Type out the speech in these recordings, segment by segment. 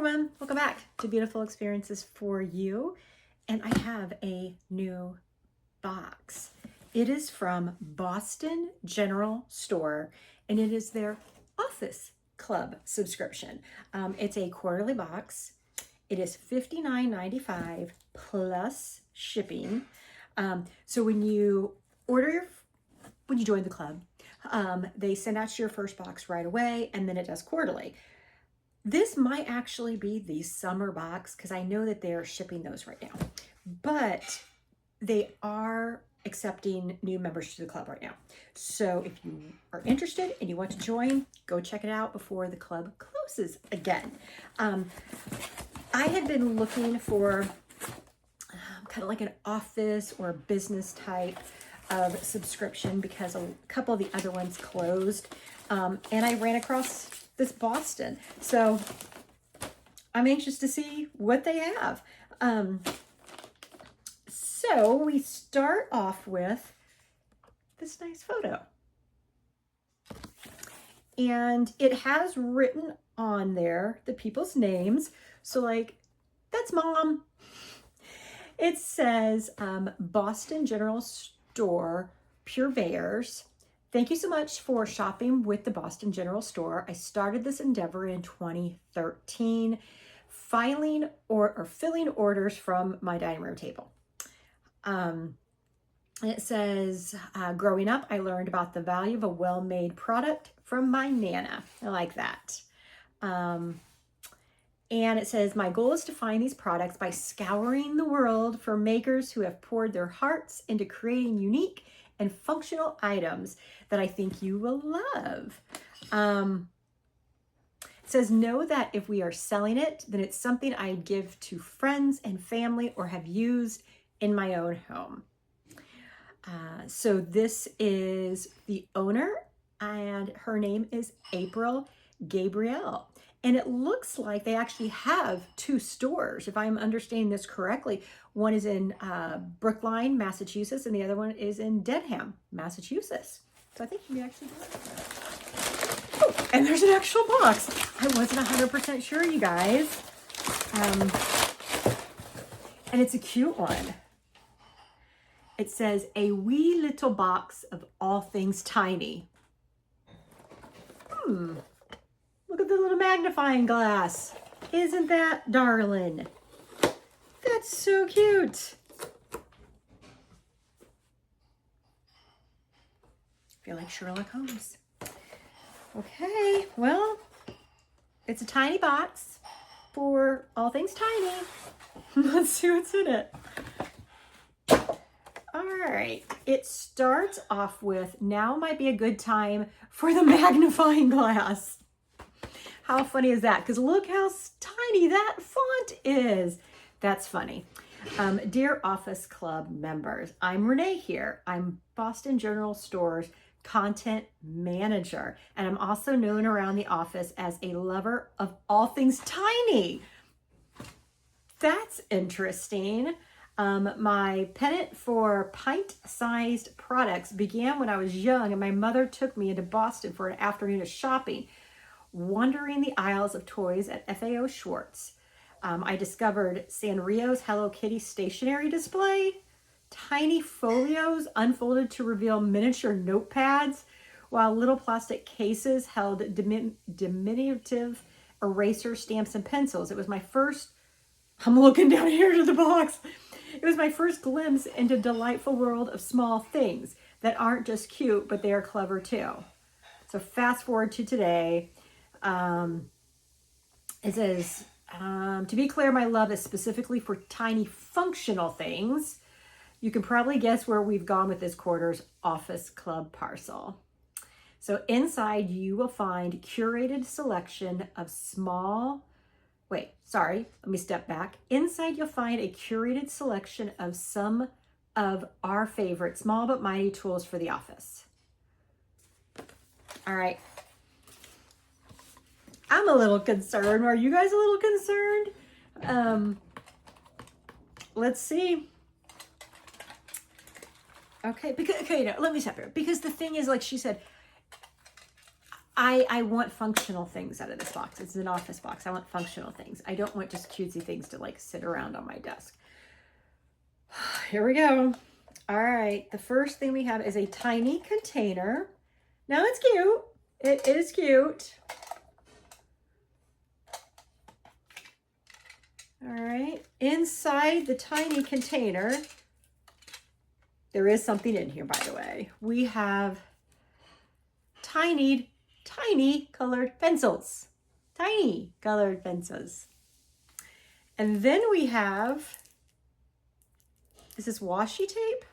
everyone, welcome back to Beautiful Experiences for You. And I have a new box. It is from Boston General Store and it is their Office Club subscription. It's a quarterly box. It is $59.95 plus shipping. So when you join the club, they send out your first box right away, and then it does quarterly. This might actually be the summer box because I know that they're shipping those right now, but they are accepting new members to the club right now. So if you are interested and you want to join, go check it out before the club closes again. I had been looking for kind of like an office or business type of subscription because a couple of the other ones closed, and I ran across this Boston. So I'm anxious to see what they have. So we start off with this nice photo. And it has written on there the people's names. So like, that's Mom. It says Boston General Store Purveyors. Thank you so much for shopping with the Boston General Store. I started this endeavor in 2013, filling orders from my dining room table. And it says, growing up, I learned about the value of a well-made product from my Nana. I like that. And it says, my goal is to find these products by scouring the world for makers who have poured their hearts into creating unique and functional items that I think you will love. It says, know that if we are selling it, then it's something I give to friends and family or have used in my own home. So this is the owner, and her name is April Gabrielle. And it looks like they actually have two stores, if I'm understanding this correctly. One is in Brookline, Massachusetts, and the other one is in Dedham, Massachusetts. So I think you actually do that. Oh, and there's an actual box. I wasn't 100% sure, you guys. And it's a cute one. It says, a wee little box of all things tiny. Look at the little magnifying glass. Isn't that darling? That's so cute. I feel like Sherlock Holmes. Okay, well, it's a tiny box for all things tiny. Let's see what's in it. All right, it starts off with, now might be a good time for the magnifying glass. How funny is that? Because look how tiny that font is. That's funny. Dear Office Club members, I'm Renee here. I'm Boston General Store's content manager, and I'm also known around the office as a lover of all things tiny. That's interesting. My penchant for pint-sized products began when I was young, and my mother took me into Boston for an afternoon of shopping, wandering the aisles of toys at FAO Schwartz. I discovered Sanrio's Hello Kitty stationery display, tiny folios unfolded to reveal miniature notepads, while little plastic cases held diminutive eraser stamps and pencils. It was my first, I'm looking down here to the box. It was my first glimpse into a delightful world of small things that aren't just cute, but they are clever too. So fast forward to today. It says, to be clear, my love is specifically for tiny functional things. You can probably guess where we've gone with this quarter's Office Club parcel. So inside you will find a curated selection of let me step back. Inside you'll find a curated selection of some of our favorite small but mighty tools for the office. All right. I'm a little concerned. Are you guys a little concerned? Let's see. Okay, no, let me stop here. Because the thing is, like she said, I want functional things out of this box. It's an office box. I want functional things. I don't want just cutesy things to like sit around on my desk. Here we go. All right, the first thing we have is a tiny container. Now it's cute. It is cute. All right, inside the tiny container, there is something in here, by the way. We have tiny colored pencils. Tiny colored pencils. And then we have, is this washi tape?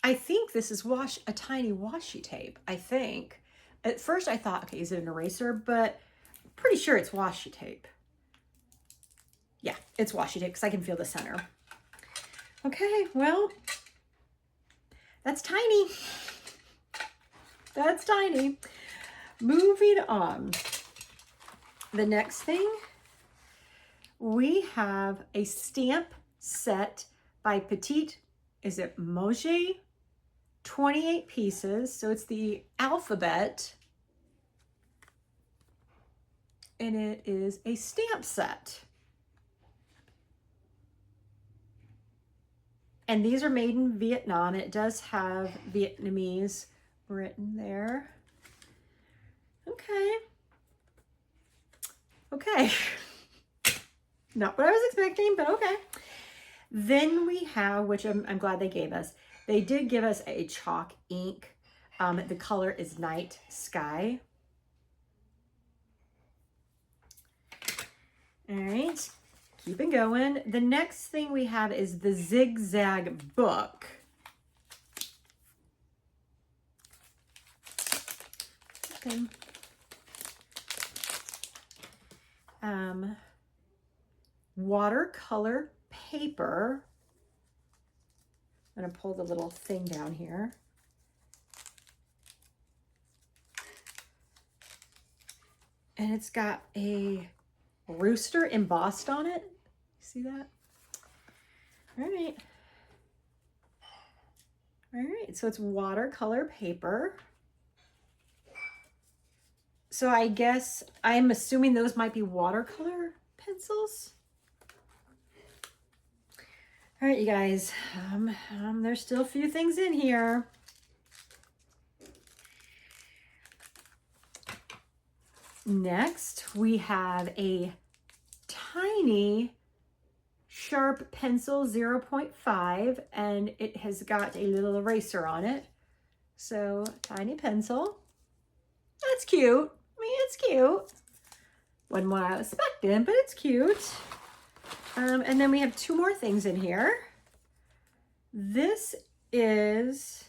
I think this is a tiny washi tape, I think. At first I thought, okay, is it an eraser? But I'm pretty sure it's washi tape. Yeah, it's washi tape because I can feel the center. Okay, well, that's tiny. That's tiny. Moving on. The next thing, we have a stamp set by Petite, is it Moje? 28 pieces, so it's the alphabet. And it is a stamp set. And these are made in Vietnam. It does have Vietnamese written there. Okay. Okay. Not what I was expecting, but okay. Then we have, which I'm glad they gave us. They did give us a chalk ink. The color is Night Sky. All right. Keep it going. The next thing we have is the Zigzag book. Okay. Watercolor paper. I'm going to pull the little thing down here. And it's got a rooster embossed on it. See that? All right. All right, so it's watercolor paper. So I guess I'm assuming those might be watercolor pencils. All right, you guys, there's still a few things in here. Next, we have a tiny sharp pencil 0.5, and it has got a little eraser on it. So, tiny pencil. That's cute. I mean, it's cute. Wasn't what I was expecting, but it's cute. And then we have two more things in here. This is,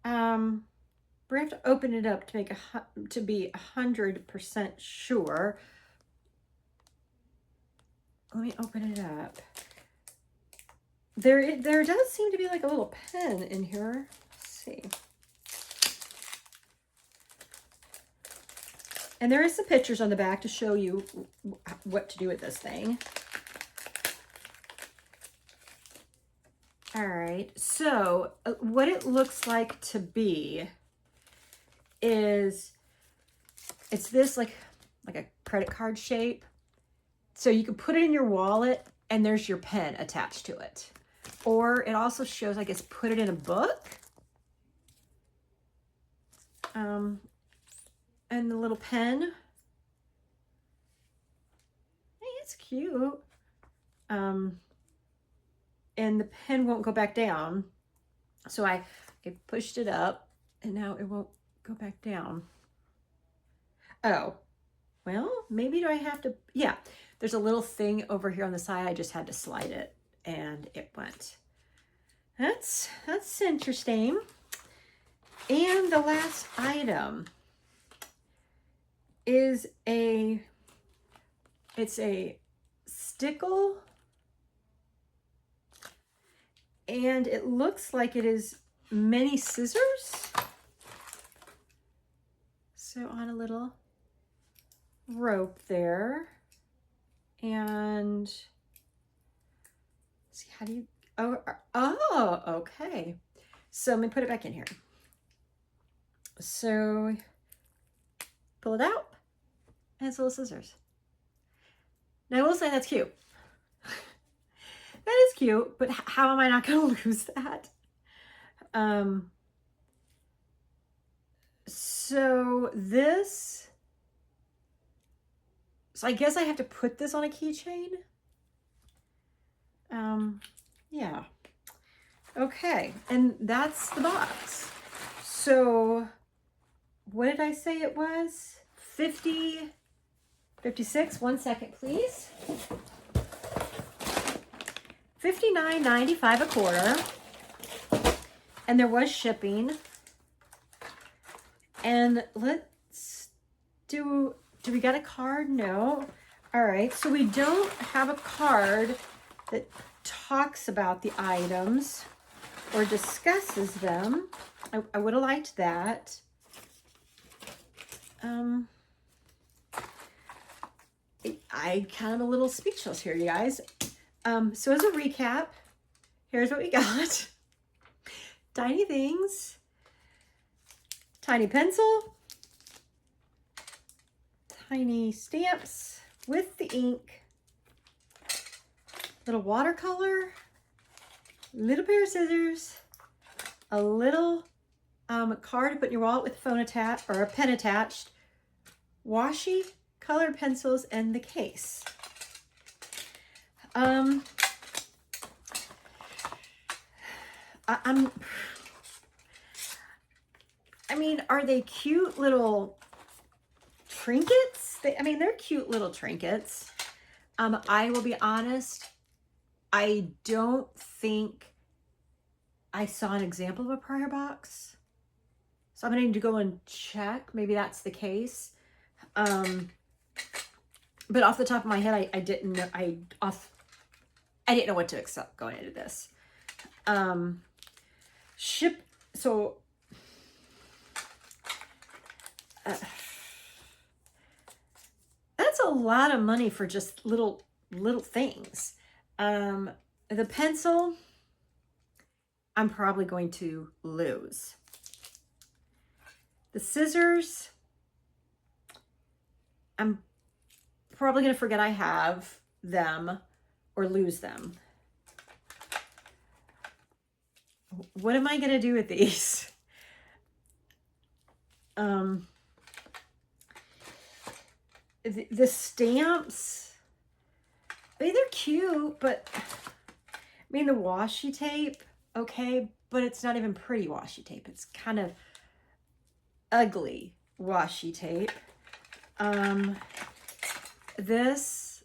we have to open it up to be 100% sure. Let me open it up. There does seem to be like a little pen in here. Let's see. And there is some pictures on the back to show you what to do with this thing. All right, so what it looks like to be is, it's this like a credit card shape. So you can put it in your wallet and there's your pen attached to it. Or it also shows, I guess, put it in a book. And the little pen. Hey, it's cute. And the pen won't go back down. So I pushed it up and now it won't go back down. Oh, well, maybe do I have to, yeah. There's a little thing over here on the side. I just had to slide it and it went. That's interesting. And the last item is it's a stickle, and it looks like it is mini scissors. So on a little rope there. And see, how do you, oh, okay. So let me put it back in here. So pull it out, and it's little scissors. Now I will say that's cute. That is cute, but how am I not going to lose that? So I guess I have to put this on a keychain. Yeah. Okay, and that's the box. So what did I say it was? 56. 1 second, please. $59.95 a quarter. And there was shipping. And let's do we got a card? No. All right, so we don't have a card that talks about the items or discusses them. I would have liked that. I kind of a little speechless here, you guys. So as a recap, here's what we got. Tiny things. Tiny pencil. Tiny stamps with the ink. Little watercolor. Little pair of scissors. A little card to put in your wallet with a phone attached or a pen attached. Washi colored pencils and the case. I mean, are they cute little trinkets? They're cute little trinkets. I will be honest, I don't think I saw an example of a prior box. So I'm gonna need to go and check. Maybe that's the case. But off the top of my head, I didn't know. I didn't know what to accept going into this. That's a lot of money for just little things. The pencil, I'm probably going to lose. The scissors, I'm probably going to forget I have them or lose them. What am I going to do with these? The stamps, they're cute, but the washi tape, okay, but it's not even pretty washi tape. It's kind of ugly washi tape. This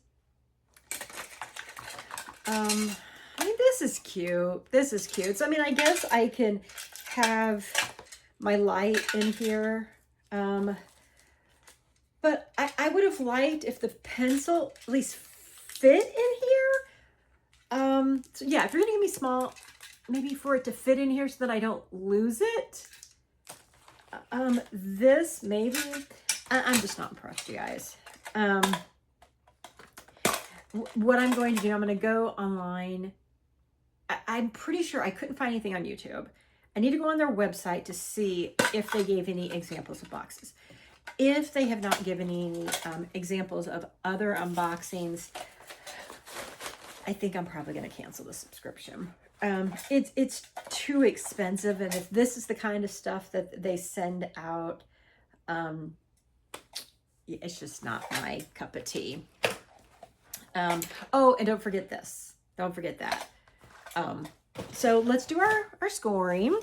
is cute. This is cute. So, I guess I can have my light in here. But I would have liked if the pencil at least fit in here. So yeah, if you're gonna give me small, maybe for it to fit in here so that I don't lose it. This maybe, I'm just not impressed, you guys. What I'm going to do, I'm going to go online. I'm pretty sure I couldn't find anything on YouTube. I need to go on their website to see if they gave any examples of boxes. If they have not given any examples of other unboxings, I think I'm probably going to cancel the subscription. It's too expensive, and if this is the kind of stuff that they send out, it's just not my cup of tea. Oh, and don't forget this. Don't forget that. So let's do our scoring.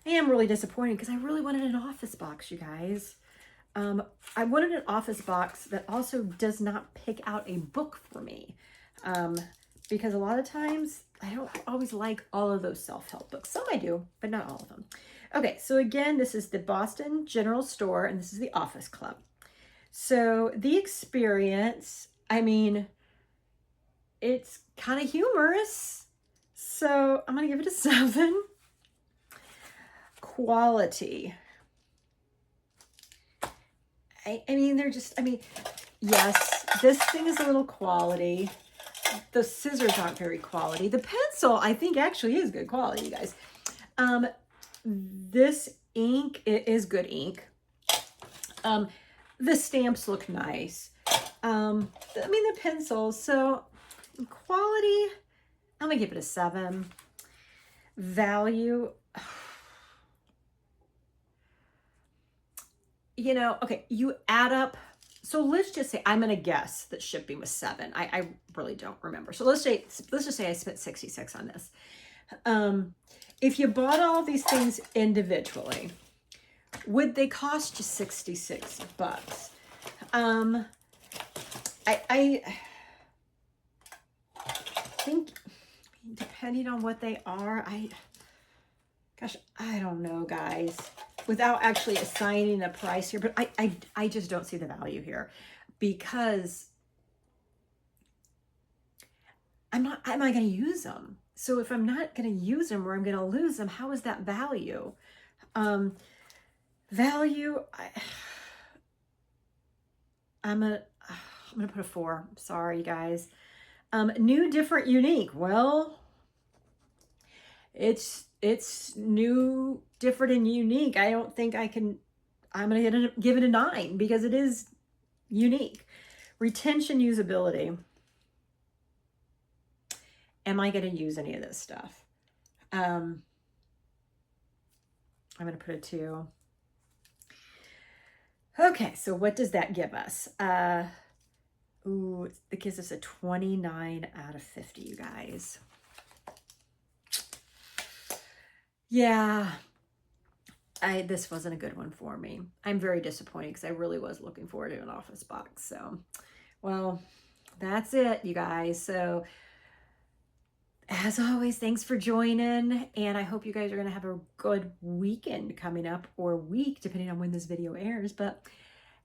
I am really disappointed because I really wanted an office box, you guys. I wanted an office box that also does not pick out a book for me. Because a lot of times I don't always like all of those self-help books. Some I do, but not all of them. Okay, so again, this is the Boston General Store, and this is the Office Club. So the experience, it's kind of humorous. So I'm going to give it a 7. Quality. Yes, this thing is a little quality. The scissors aren't very quality. The pencil, I think, actually is good quality, you guys. This ink, it is good ink. The stamps look nice. I mean, the pencils, so quality, I'm gonna give it a 7. Value, you know, okay, you add up. So let's just say, I'm gonna guess that shipping was 7. I really don't remember. So let's just say I spent 66 on this. If you bought all these things individually, would they cost you 66 bucks? I think, depending on what they are, gosh, I don't know, guys, without actually assigning a price here, but I just don't see the value here, because I'm not going to use them. So if I'm not going to use them, or I'm going to lose them, how is that value? Value, I'm going to put a 4. Sorry, guys. New, different, unique. Well, it's new, different, and unique. I don't think I can, I'm going to give it a 9 because it is unique. Retention, usability. Am I going to use any of this stuff? I'm going to put a 2. Okay, so what does that give us? Ooh, it gives us a 29 out of 50, you guys. Yeah, this wasn't a good one for me. I'm very disappointed because I really was looking forward to an Office box. So, well, that's it, you guys. So, as always, thanks for joining, and I hope you guys are going to have a good weekend coming up, or week, depending on when this video airs. But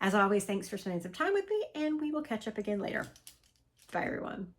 as always, thanks for spending some time with me, and we will catch up again later. Bye, everyone.